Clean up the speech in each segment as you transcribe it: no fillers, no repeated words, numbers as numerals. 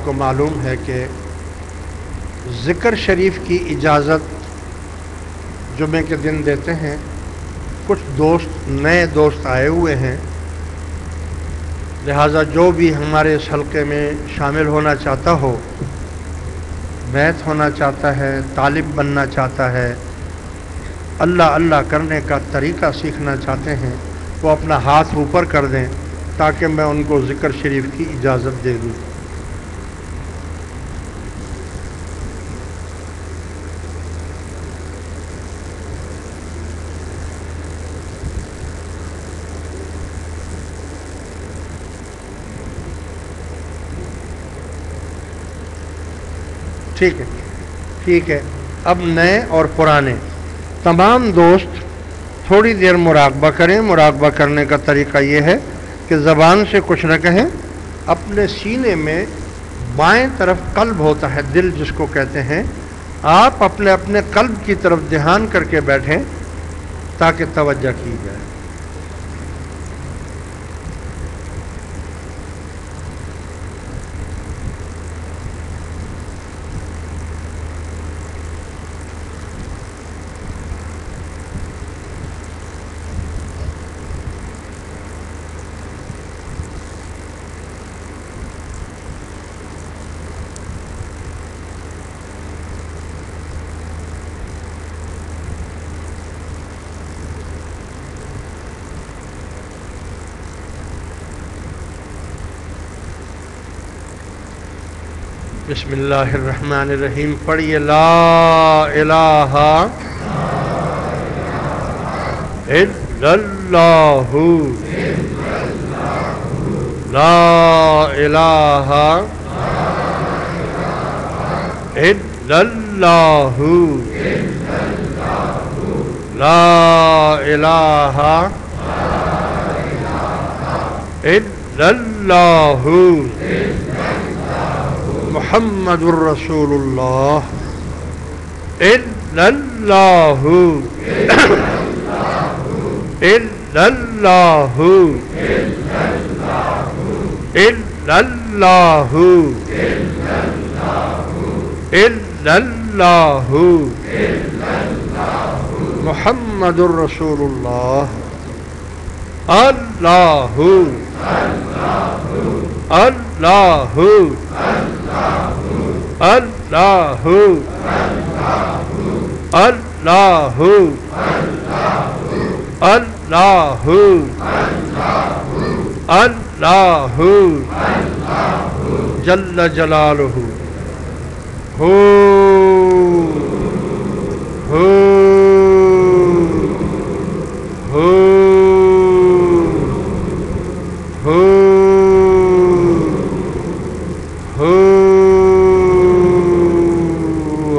کو معلوم ہے کہ ذکر شریف کی اجازت جمعے کے دن دیتے ہیں. کچھ دوست نئے دوست آئے ہوئے ہیں، لہٰذا جو بھی ہمارے اس حلقے میں شامل ہونا چاہتا ہو، بیعت ہونا چاہتا ہے، طالب بننا چاہتا ہے، اللہ اللہ کرنے کا طریقہ سیکھنا چاہتے ہیں، وہ اپنا ہاتھ اوپر کر دیں تاکہ میں ان کو ذکر شریف کی اجازت دے دوں. ٹھیک ہے، ٹھیک ہے. اب نئے اور پرانے تمام دوست تھوڑی دیر مراقبہ کریں. مراقبہ کرنے کا طریقہ یہ ہے کہ زبان سے کچھ نہ کہیں، اپنے سینے میں بائیں طرف قلب ہوتا ہے، دل جس کو کہتے ہیں، آپ اپنے قلب کی طرف دھیان کر کے بیٹھیں تاکہ توجہ کی جائے. بسم اللہ الرحمن الرحیم پڑھیے. لا الہ الا اللہ، لا الہ الا اللہ، لا الہ الا اللہ، محمد الرسول اللہ، الا اللہ، الا اللہ، الا اللہ، الا اللہ، محمد الرسول اللہ. اللہ اللہ اللہ اللہ اللہ اللہ جل جلالہ. ہو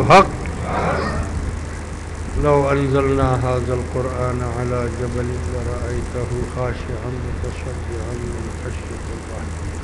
حق. لو انزلنا هذا القرآن على جبل لرأيته خاشعا متصدعا من خشية الله.